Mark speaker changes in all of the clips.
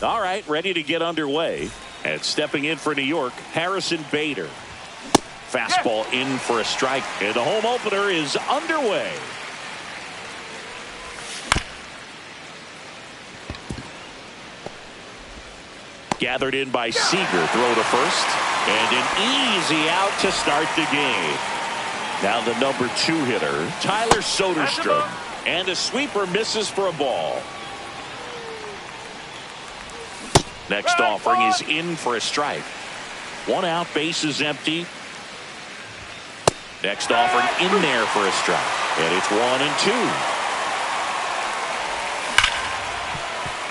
Speaker 1: All right, ready to get underway. And stepping in for New York, Harrison Bader. Fastball in for a strike, and the home opener is underway. Gathered in by Seager, throw to first, and an easy out to start the game. Now the number 2 hitter, Tyler Soderstrom, and a sweeper misses for a ball. Next offering is in for a strike. 1 out, base is empty. Next offering in there for a strike, and it's 1-2.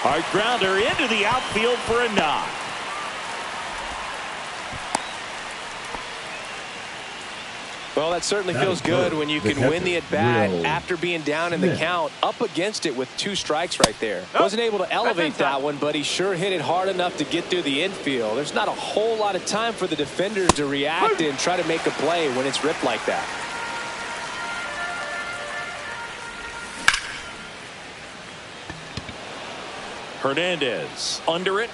Speaker 1: Hard grounder into the outfield for a knock.
Speaker 2: Well, that certainly feels good when you can win the at-bat after being down in the count, up against it with 2 strikes right there. Wasn't able to elevate that one, but he sure hit it hard enough to get through the infield. There's not a whole lot of time for the defenders to react and try to make a play when it's ripped like that.
Speaker 1: Hernandez under it.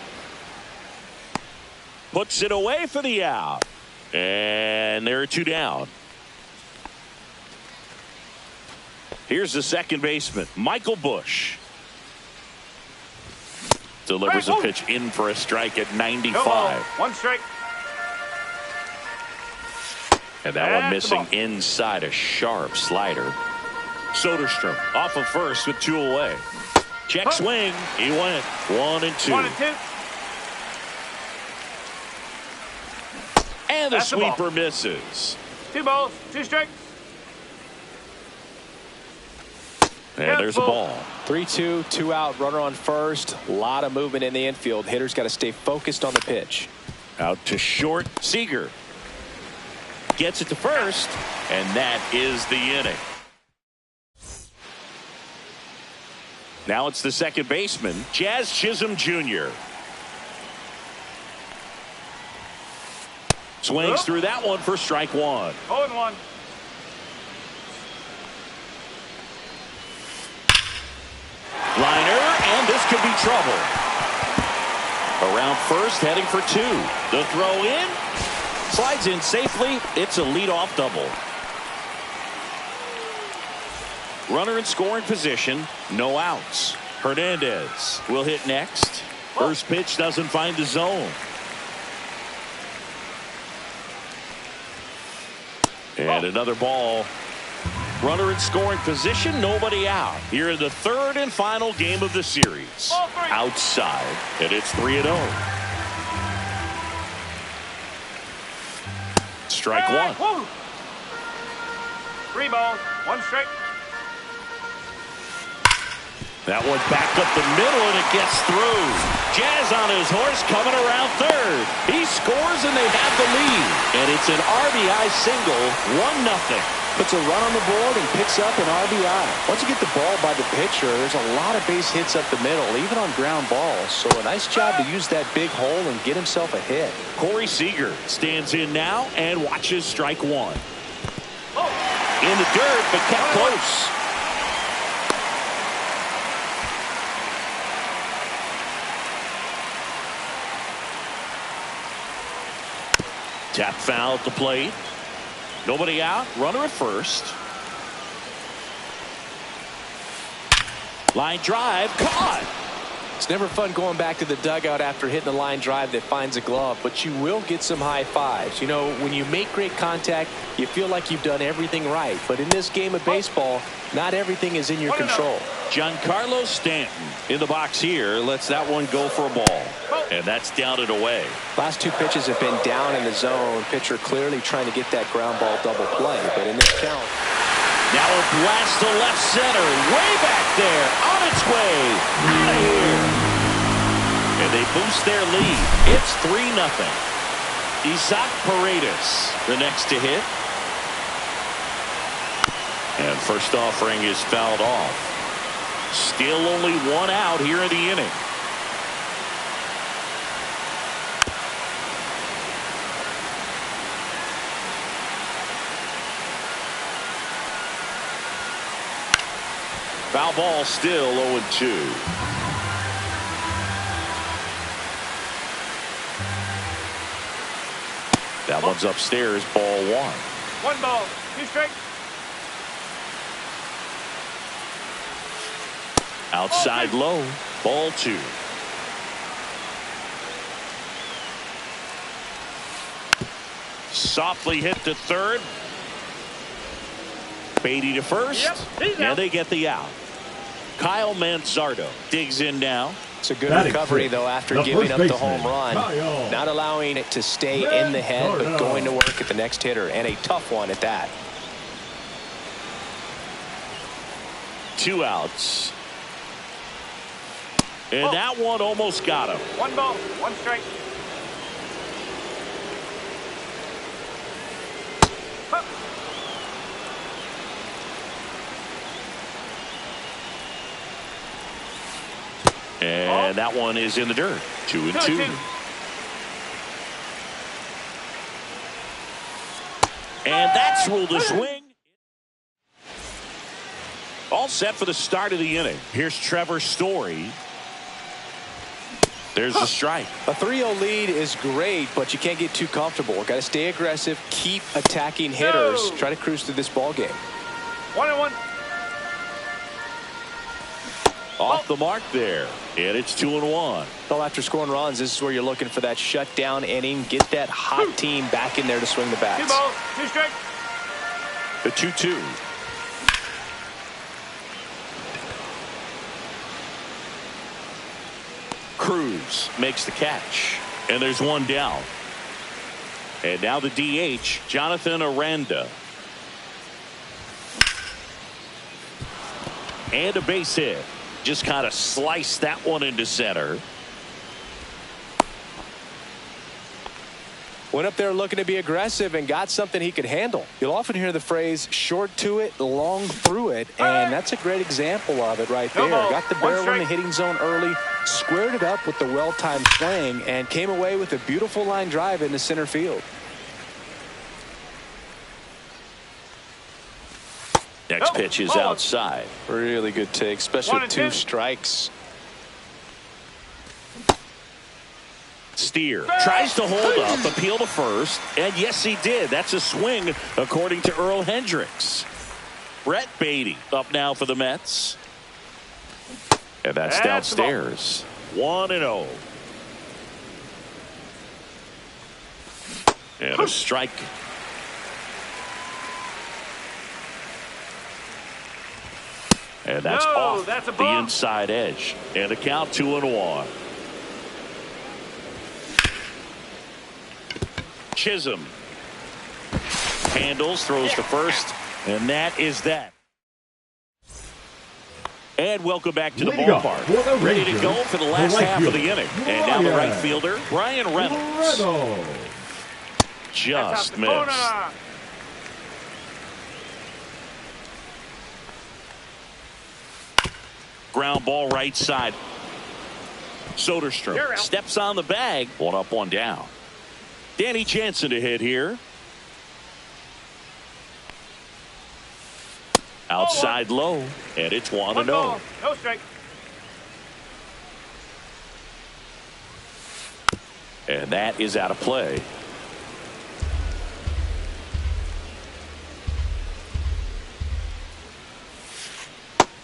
Speaker 1: Puts it away for the out. And there are 2 down. Here's the second baseman, Michael Busch. Delivers a pitch in for a strike at 95.
Speaker 3: 1 strike.
Speaker 1: And that one missing inside, a sharp slider. Soderstrom off of first with 2 away. Check swing. He went 1-2.
Speaker 3: 1-2.
Speaker 1: And the sweeper misses.
Speaker 3: 2 balls, 2 strikes.
Speaker 1: And there's a ball.
Speaker 2: 3-2, 2 out, runner on first. A lot of movement in the infield. Hitter's got to stay focused on the pitch.
Speaker 1: Out to short. Seager gets it to first, and that is the inning. Now it's the second baseman, Jazz Chisholm Jr. Swings through that one for strike 1.
Speaker 3: 0-1.
Speaker 1: Liner, and this could be trouble. Around first, heading for 2. The throw in. Slides in safely. It's a leadoff double. Runner in scoring position. No outs. Hernandez will hit next. First pitch doesn't find the zone. And another ball. Runner in scoring position, nobody out. Here in the 3rd and final game of the series. Outside, and it's 3-0. Strike 1.
Speaker 3: 3 balls, 1 strike.
Speaker 1: That one back up the middle, and it gets through. Jazz on his horse coming around 3rd. He scores, and they have the lead. And it's an RBI single, 1-0.
Speaker 2: Puts a run on the board and picks up an RBI. Once you get the ball by the pitcher, there's a lot of base hits up the middle, even on ground balls. So a nice job to use that big hole and get himself a hit.
Speaker 1: Corey Seager stands in now and watches strike 1. In the dirt, but kept close. Tap foul at the plate. Nobody out. Runner at first. Line drive. Caught.
Speaker 2: It's never fun going back to the dugout after hitting a line drive that finds a glove, but you will get some high fives. You know, when you make great contact, you feel like you've done everything right. But in this game of baseball, not everything is in your control.
Speaker 1: Giancarlo Stanton in the box here lets that one go for a ball. And that's down and away.
Speaker 2: Last 2 pitches have been down in the zone. Pitcher clearly trying to get that ground ball double play. But in this count.
Speaker 1: Now a blast to left center. Way back there. On its way. Out of here. And they boost their lead. It's 3-0. Isaac Paredes the next to hit. And first offering is fouled off. Still only 1 out here in the inning. Foul ball, still 0-2. That one's upstairs, ball one.
Speaker 3: 1 ball, 2 strikes.
Speaker 1: Outside low, ball 2. Softly hit to third. Beatty to first. And they get the out. Kyle Manzardo digs in now.
Speaker 2: It's a good recovery, though, after giving up the home run. Not allowing it to stay in the head, but going to work at the next hitter. And a tough one at that.
Speaker 1: 2 outs. And that one almost got him.
Speaker 3: 1 ball, 1 strike.
Speaker 1: And that one is in the dirt. 2-2. And that's ruled a swing. All set for the start of the inning. Here's Trevor Story. There's the strike.
Speaker 2: A 3-0 lead is great, but you can't get too comfortable. Got to stay aggressive, keep attacking hitters, try to cruise through this ball game.
Speaker 3: 1-1.
Speaker 1: Off the mark there, and it's 2-1.
Speaker 2: Well, after scoring runs, this is where you're looking for that shutdown inning. Get that hot team back in there to swing the bats.
Speaker 3: 2 balls, 2 strikes.
Speaker 1: The 2-2. Cruz makes the catch, and there's one down. And now the DH, Jonathan Aranda. And a base hit. Just kind of sliced that one into center.
Speaker 2: Went up there looking to be aggressive and got something he could handle. You'll often hear the phrase short to it, long through it, and that's a great example of it right there. Got the barrel in the hitting zone early, squared it up with the well-timed swing, and came away with a beautiful line drive into center field.
Speaker 1: Next pitch is outside.
Speaker 2: Really good take, especially with 2 strikes.
Speaker 1: Steer tries to hold up, appeal to first, and yes, he did. That's a swing, according to Earl Hendricks. Brett Beatty up now for the Mets. And that's downstairs. 1-0. And a strike. And that's off the inside edge. And the count 2-1. Chisholm handles, throws to first, and that is that. And welcome back to the ballpark. Ready to go for the last half of the inning. And now the right fielder, Brian Reynolds. Just missed. Ground ball right side. Soderstrom steps on the bag. 1 up, 1 down. Danny Jansen to hit here. Outside low, and it's 1-0.
Speaker 3: No strike.
Speaker 1: And that is out of play.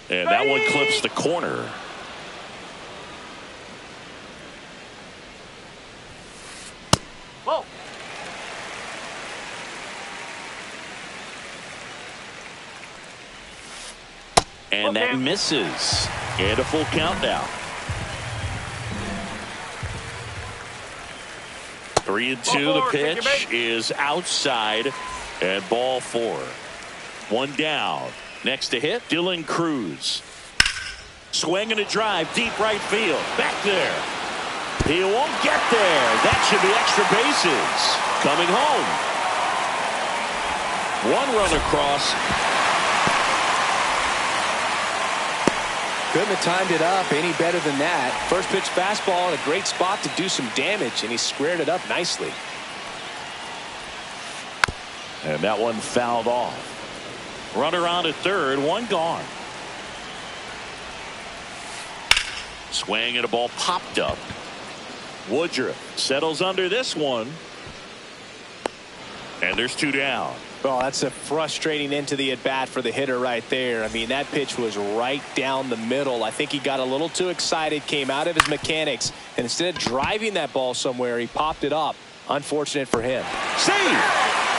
Speaker 1: And that one clips the corner.
Speaker 3: Whoa.
Speaker 1: And that misses. And a full count now. 3-2. The pitch is outside. And ball 4. 1 down. Next to hit, Dylan Cruz. Swing and a drive, deep right field. Back there. He won't get there. That should be extra bases. Coming home. 1 run across.
Speaker 2: Couldn't have timed it up any better than that. First pitch fastball in a great spot to do some damage, and he squared it up nicely.
Speaker 1: And that one fouled off. Runner on at third, 1 gone. Swing and a ball popped up. Woodruff settles under this one. And there's 2 down.
Speaker 2: Well, that's a frustrating end to the at-bat for the hitter right there. I mean, that pitch was right down the middle. I think he got a little too excited, came out of his mechanics, and instead of driving that ball somewhere, he popped it up. Unfortunate for him.
Speaker 1: Save!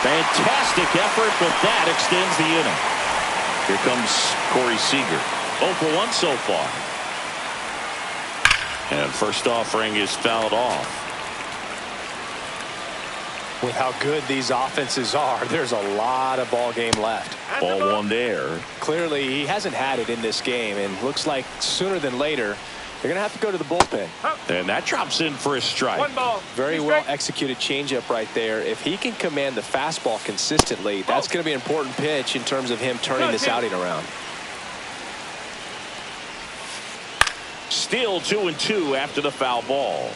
Speaker 1: Fantastic effort, but that extends the inning. Here comes Corey Seager. 0 for 1 so far. And first offering is fouled off.
Speaker 2: With how good these offenses are, there's a lot of ball game left.
Speaker 1: Ball 1 there.
Speaker 2: Clearly, he hasn't had it in this game, and looks like sooner than later, they're going to have to go to the bullpen.
Speaker 1: And that drops in for a strike.
Speaker 3: 1 ball.
Speaker 2: Very well executed changeup right there. If he can command the fastball consistently, that's going to be an important pitch in terms of him turning this outing around.
Speaker 1: Still 2-2 after the foul ball.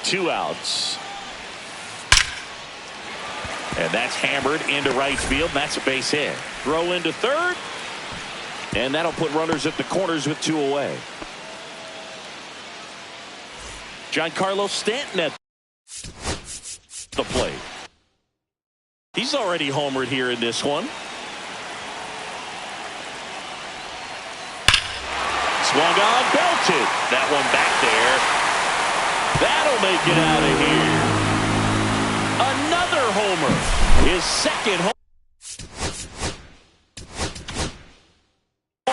Speaker 1: 2 outs. And that's hammered into right field. And that's a base hit. Throw into third. And that'll put runners at the corners with 2 away. Giancarlo Stanton at the plate. He's already homered here in this one. Swung on, belted. That one back there. That'll make it out of here. Another homer. His second home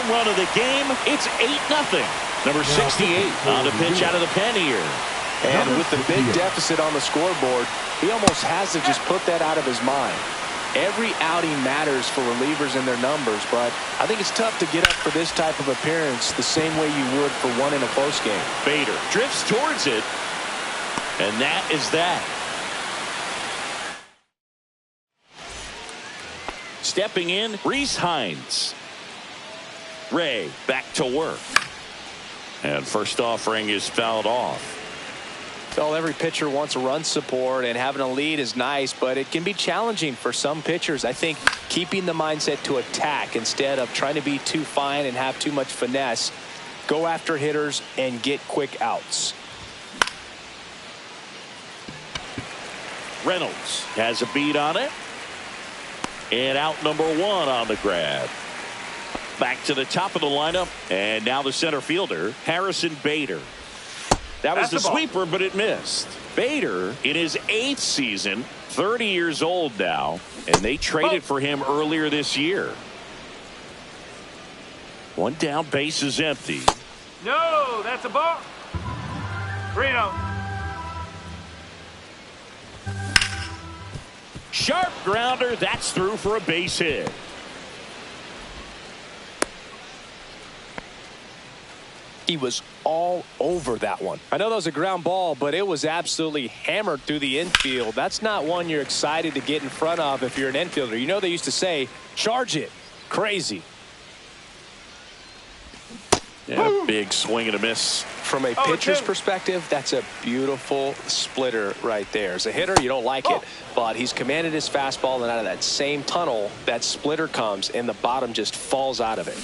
Speaker 1: run of the game. It's 8-0. Number 68 on the pitch out of the pen here.
Speaker 2: And with the big deficit on the scoreboard, he almost has to just put that out of his mind. Every outing matters for relievers and their numbers, but I think it's tough to get up for this type of appearance the same way you would for one in a close game.
Speaker 1: Bader drifts towards it, and that is that. Stepping in, Rhys Hines. Ray back to work. And first offering is fouled off.
Speaker 2: Well, every pitcher wants run support, and having a lead is nice, but it can be challenging for some pitchers. I think keeping the mindset to attack instead of trying to be too fine and have too much finesse. Go after hitters and get quick outs.
Speaker 1: Reynolds has a beat on it. And out number 1 on the grab. Back to the top of the lineup. And now the center fielder, Harrison Bader. That was the sweeper, but it missed. Bader, in his 8th season, 30 years old now, and they traded for him earlier this year. 1 down, base is empty.
Speaker 3: No, that's a ball. 3-0.
Speaker 1: Sharp grounder, that's through for a base hit.
Speaker 2: He was all over that one. I know that was a ground ball, but it was absolutely hammered through the infield. That's not one you're excited to get in front of if you're an infielder. You know they used to say, charge it. Crazy.
Speaker 1: Yeah, big swing and a miss.
Speaker 2: From a pitcher's perspective, that's a beautiful splitter right there. As a hitter, you don't like it, but he's commanded his fastball, and out of that same tunnel, that splitter comes, and the bottom just falls out of it.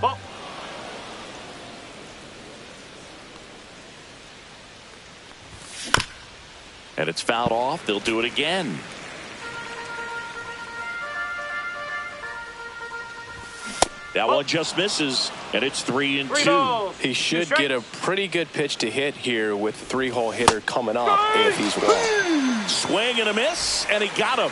Speaker 3: Ball.
Speaker 1: And it's fouled off. They'll do it again. That one just misses, and it's 3-2.
Speaker 2: He should get a pretty good pitch to hit here with the 3-hole hitter coming up if he's well.
Speaker 1: Swing and a miss, and he got him.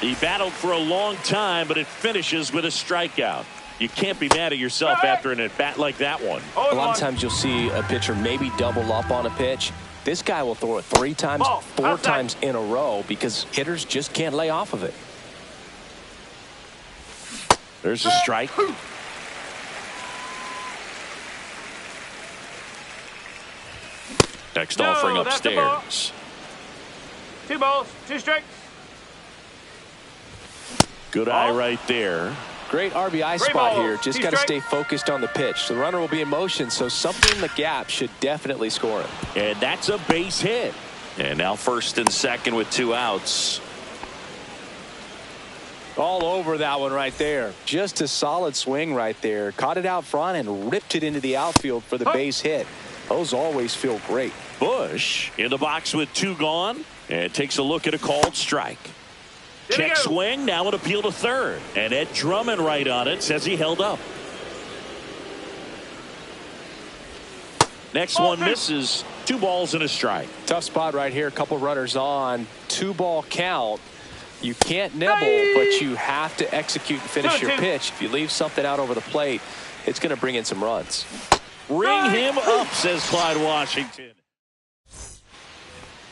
Speaker 1: He battled for a long time, but it finishes with a strikeout. You can't be mad at yourself after an at-bat like that one.
Speaker 2: A lot of times you'll see a pitcher maybe double up on a pitch. This guy will throw it 3 times, 4 times in a row because hitters just can't lay off of it.
Speaker 1: There's a strike. Next offering upstairs.
Speaker 3: 2 balls, 2 strikes.
Speaker 1: Good eye right there.
Speaker 2: Great RBI spot here. Just got to stay focused on the pitch. The runner will be in motion, so something in the gap should definitely score him.
Speaker 1: And that's a base hit. And now first and second with 2 outs.
Speaker 2: All over that one right there. Just a solid swing right there. Caught it out front and ripped it into the outfield for the base hit. Those always feel great.
Speaker 1: Bush in the box with 2 gone and takes a look at a called strike. Check swing, now an appeal to third. And Ed Drummond right on it, says he held up. Next one misses. 2 balls and a strike.
Speaker 2: Tough spot right here. A couple runners on. 2-ball count. You can't nibble, but you have to execute and finish your pitch. If you leave something out over the plate, it's going to bring in some runs.
Speaker 1: Ring him up, says Clyde Washington.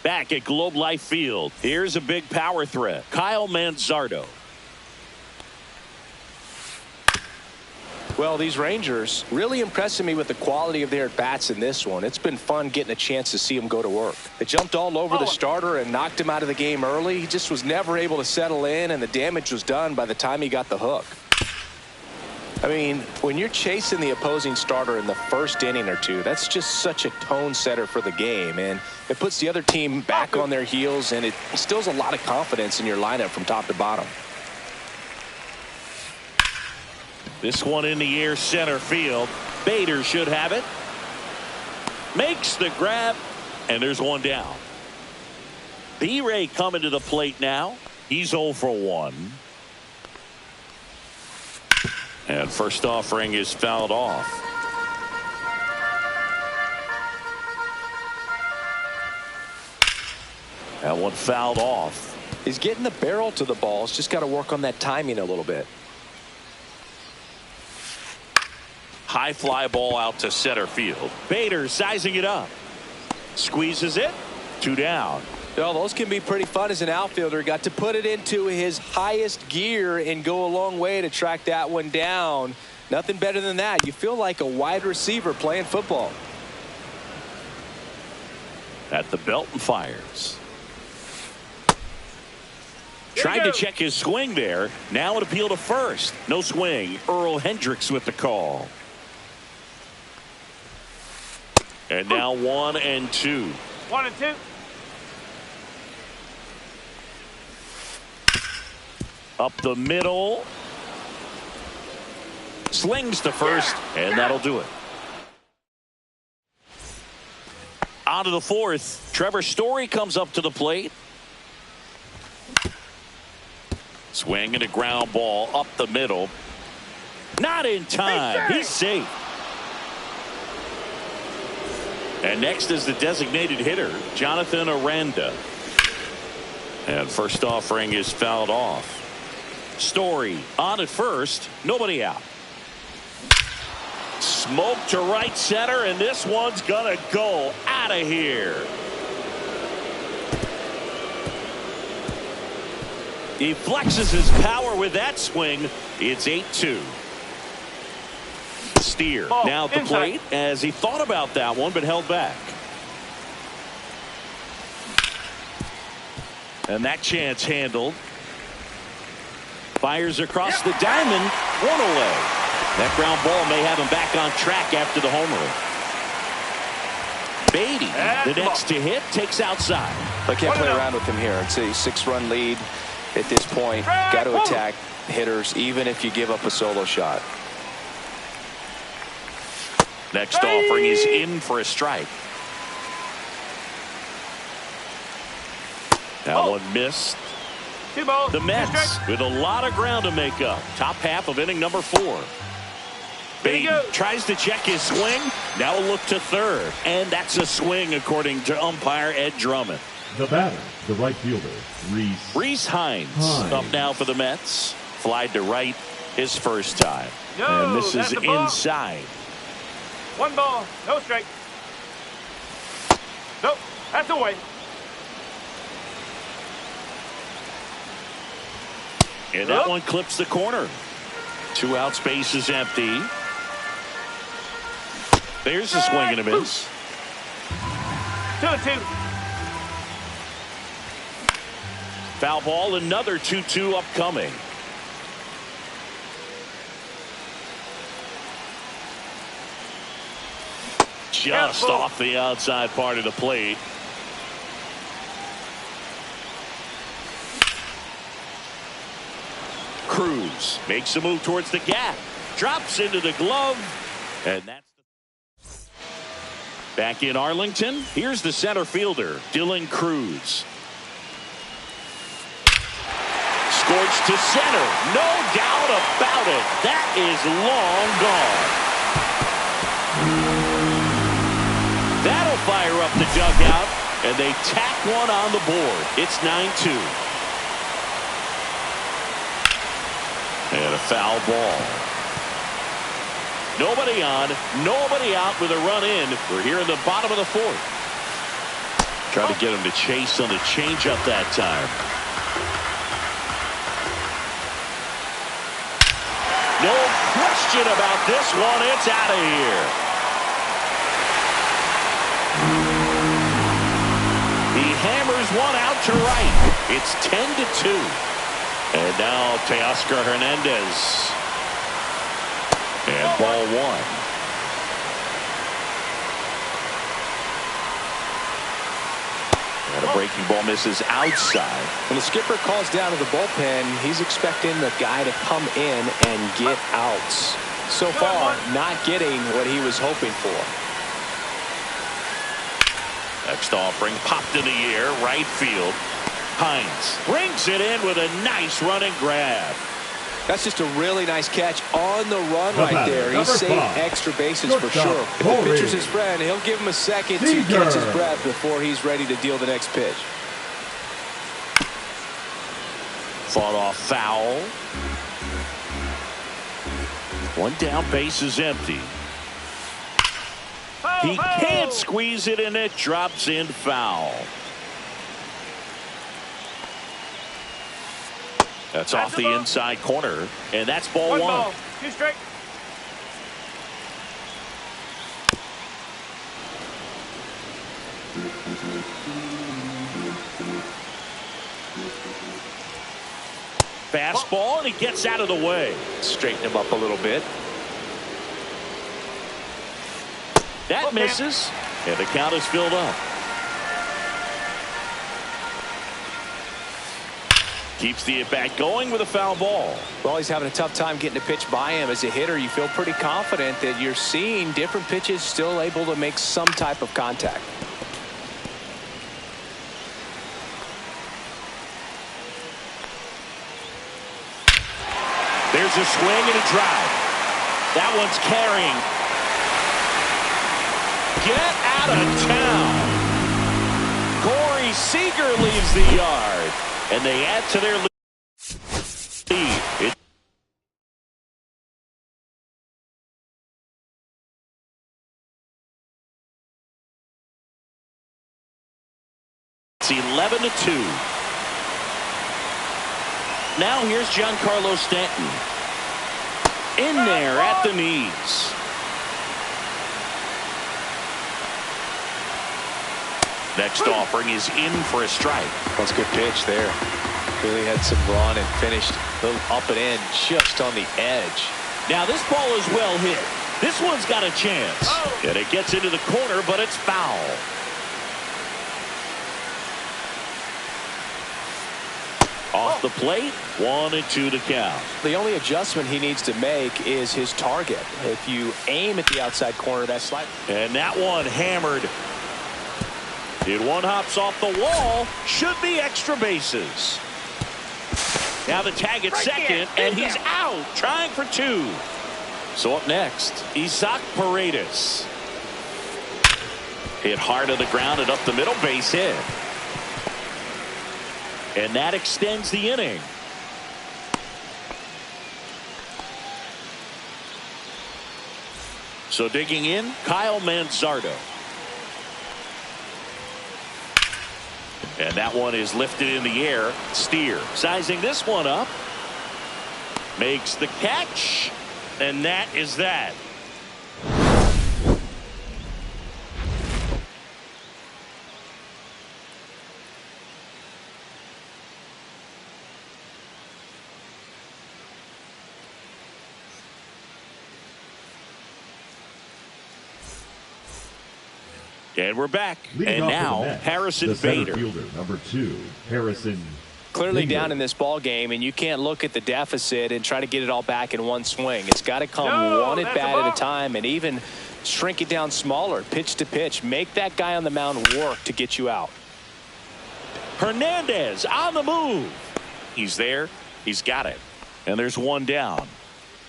Speaker 1: Back at Globe Life Field, here's a big power threat. Kyle Manzardo.
Speaker 2: Well, these Rangers really impressing me with the quality of their at-bats in this one. It's been fun getting a chance to see them go to work. They jumped all over the starter and knocked him out of the game early. He just was never able to settle in, and the damage was done by the time he got the hook. I mean, when you're chasing the opposing starter in the first inning or two, that's just such a tone setter for the game, and it puts the other team back on their heels, and it instills a lot of confidence in your lineup from top to bottom.
Speaker 1: This one in the air, center field. Bader should have it. Makes the grab, and there's one down. B-Ray coming to the plate now. He's 0 for 1. And first offering is fouled off. That one fouled off.
Speaker 2: He's getting the barrel to the ball. He's just got to work on that timing a little bit.
Speaker 1: High fly ball out to center field. Bader sizing it up. Squeezes it. 2 down.
Speaker 2: Well, those can be pretty fun as an outfielder. Got to put it into his highest gear and go a long way to track that one down. Nothing better than that. You feel like a wide receiver playing football.
Speaker 1: At the belt and fires. Tried to check his swing there. Now an appeal to first. No swing. Earl Hendricks with the call. And now 1 and 2.
Speaker 3: 1 and 2.
Speaker 1: Up the middle. Slings to first, and that'll do it. On to the 4th. Trevor Story comes up to the plate. Swing and a ground ball up the middle. Not in time. He's safe. And next is the designated hitter, Jonathan Aranda. And first offering is fouled off. Story on at first. Nobody out. Smoke to right center, and this one's gonna go out of here. He flexes his power with that swing. It's 8-2. Steer now at the plate as he thought about that one but held back. And that chance handled. Fires across the diamond. 1 away. That ground ball may have him back on track after the homer. Beatty, the next to hit, takes outside.
Speaker 2: I can't play around with him here. It's a 6-run lead at this point. Got to attack hitters even if you give up a solo shot.
Speaker 1: Next offering is in for a strike. That one missed.
Speaker 3: 2 balls.
Speaker 1: The Mets with a lot of ground to make up. Top half of inning number 4. Beatty tries to check his swing. Now a look to third. And that's a swing according to umpire Ed Drummond.
Speaker 4: The batter, the right fielder,
Speaker 1: Rhys Hines up now for the Mets. Flied to right his first time. And this is inside.
Speaker 3: 1 ball, no strike. Nope, that's away.
Speaker 1: And that one clips the corner. 2 out, space is empty. There's a swing and a miss.
Speaker 3: 2 and 2.
Speaker 1: Foul ball, another 2-2 upcoming. Just off the outside part of the plate. Cruz makes a move towards the gap. Drops into the glove. And that's back in Arlington. Here's the center fielder, Dylan Cruz. Scorched to center. No doubt about it. That is long gone. That'll fire up the dugout, and they tack one on the board. It's 9-2. And a foul ball. Nobody on, nobody out with a run in. We're here in the bottom of the fourth. Trying to get him to chase on the changeup that time. No question about this one. It's out of here. He hammers one out to right. It's 10-2. And now Teoscar Hernandez. And ball one. And a breaking ball misses outside.
Speaker 2: When the skipper calls down to the bullpen, he's expecting the guy to come in and get outs. So far, not getting what he was hoping for.
Speaker 1: Next offering popped in the air, right field. Hines brings it in with a nice running grab.
Speaker 2: That's just a really nice catch on the run right there. He saved extra bases for sure. If the pitcher's his friend, he'll give him a second to catch his breath before he's ready to deal the next pitch.
Speaker 1: Fought off foul. One down, base is empty. He can't squeeze it, and it drops in foul. That's off the inside corner, and that's ball one.
Speaker 3: Ball, 2 strike.
Speaker 1: Fastball, and he gets out of the way.
Speaker 2: Straighten him up a little bit.
Speaker 1: That misses, and the count is filled up. Keeps the at-bat going with a foul ball.
Speaker 2: Well, he's having a tough time getting a pitch by him. As a hitter, you feel pretty confident that you're seeing different pitches still able to make some type of contact.
Speaker 1: There's a swing and a drive. That one's carrying. Get out of town. Corey Seager leaves the yard. And they add to their lead. It's 11-2. Now here's Giancarlo Stanton. In there at the knees. Next offering is in for a strike.
Speaker 2: That's a good pitch there. Really had some run and finished a little up and in just on the edge.
Speaker 1: Now this ball is well hit. This one's got a chance. And it gets into the corner, but it's foul. Off the plate, 1-2 to count.
Speaker 2: The only adjustment he needs to make is his target. If you aim at the outside corner, that's slight.
Speaker 1: And that one hammered. Did one hops off the wall. Should be extra bases. Now the tag at second, and he's out, trying for 2. So up next, Isaac Paredes. Hit hard to the ground and up the middle, base hit. And that extends the inning. So digging in, Kyle Manzardo. And that one is lifted in the air. Steer sizing this one up. Makes the catch. And that is that. And we're back.
Speaker 4: Leading
Speaker 1: and
Speaker 4: off
Speaker 1: now
Speaker 4: the Mets,
Speaker 1: Harrison
Speaker 4: the center
Speaker 1: Bader.
Speaker 4: fielder, number 2, Harrison
Speaker 2: clearly down in this ball game, and you can't look at the deficit and try to get it all back in one swing. It's got to come one at bat at a time, and even shrink it down smaller, pitch to pitch. Make that guy on the mound work to get you out.
Speaker 1: Hernandez on the move. He's there. He's got it. And there's one down.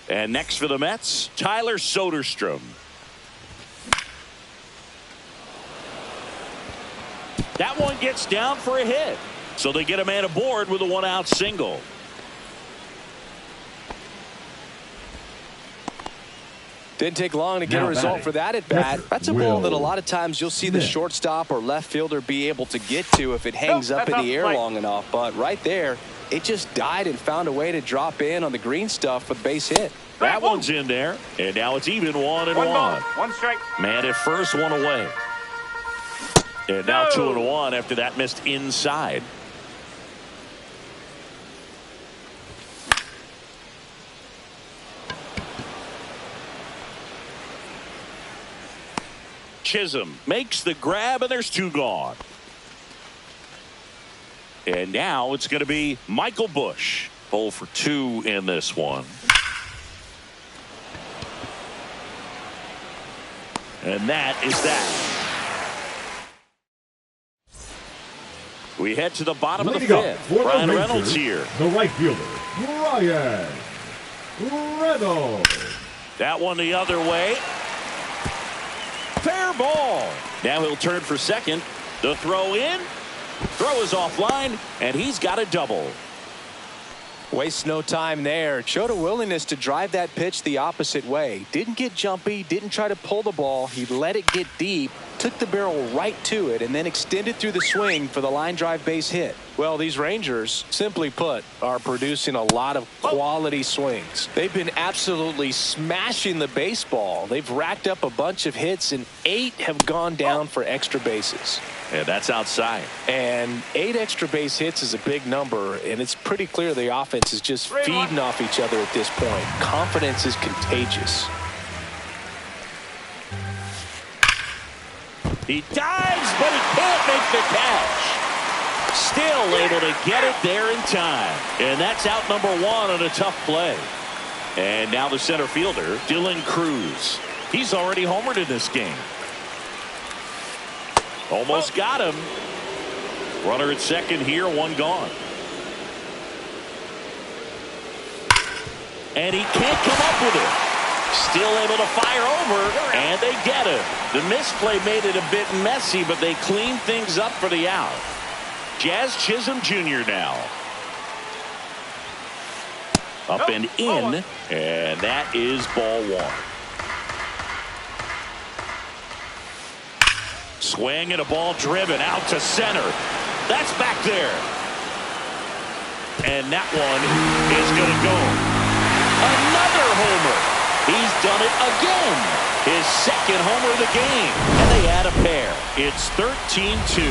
Speaker 1: And next for the Mets, Tyler Soderstrom. That one gets down for a hit. So they get a man aboard with a one-out single.
Speaker 2: Didn't take long to get a result for that at bat. That's a ball that a lot of times you'll see the shortstop or left fielder be able to get to if it hangs up in the air long enough. But right there, it just died and found a way to drop in on the green stuff with base hit.
Speaker 1: That one's in there, and now it's even 1-1.
Speaker 3: One strike.
Speaker 1: Man at first, one away. And now 2-1 after that missed inside. Chisholm makes the grab, and there's two gone. And now it's going to be Michael Busch. 0 for 2 in this one. And that is that. We head to the bottom of the fifth. Brian Reynolds here.
Speaker 4: The right fielder, Brian Reynolds.
Speaker 1: That one the other way. Fair ball. Now he'll turn for second. The throw in. Throw is offline, and he's got a double.
Speaker 2: Wastes no time there. Showed a willingness to drive that pitch the opposite way. Didn't get jumpy, didn't try to pull the ball. He let it get deep, took the barrel right to it, and then extended through the swing for the line drive base hit. Well, these Rangers, simply put, are producing a lot of quality swings. They've been absolutely smashing the baseball. They've racked up a bunch of hits, and 8 have gone down for extra bases.
Speaker 1: And that's outside.
Speaker 2: And 8 extra base hits is a big number, and it's pretty clear the offense is just feeding off each other at this point. Confidence is contagious.
Speaker 1: He dives, but he can't make the catch. Still able to get it there in time. And that's out number 1 on a tough play. And now the center fielder, Dylan Cruz. He's already homered in this game. Almost got him. Runner at second here, one gone. And he can't come up with it. Still able to fire over, and they get it. The misplay made it a bit messy, but they cleaned things up for the out. Jazz Chisholm Jr. now. Up and in, and that is ball 1. Swing and a ball driven out to center. That's back there. And that one is going to go. Another homer. He's done it again. His second homer of the game. And they add a pair. It's 13-2.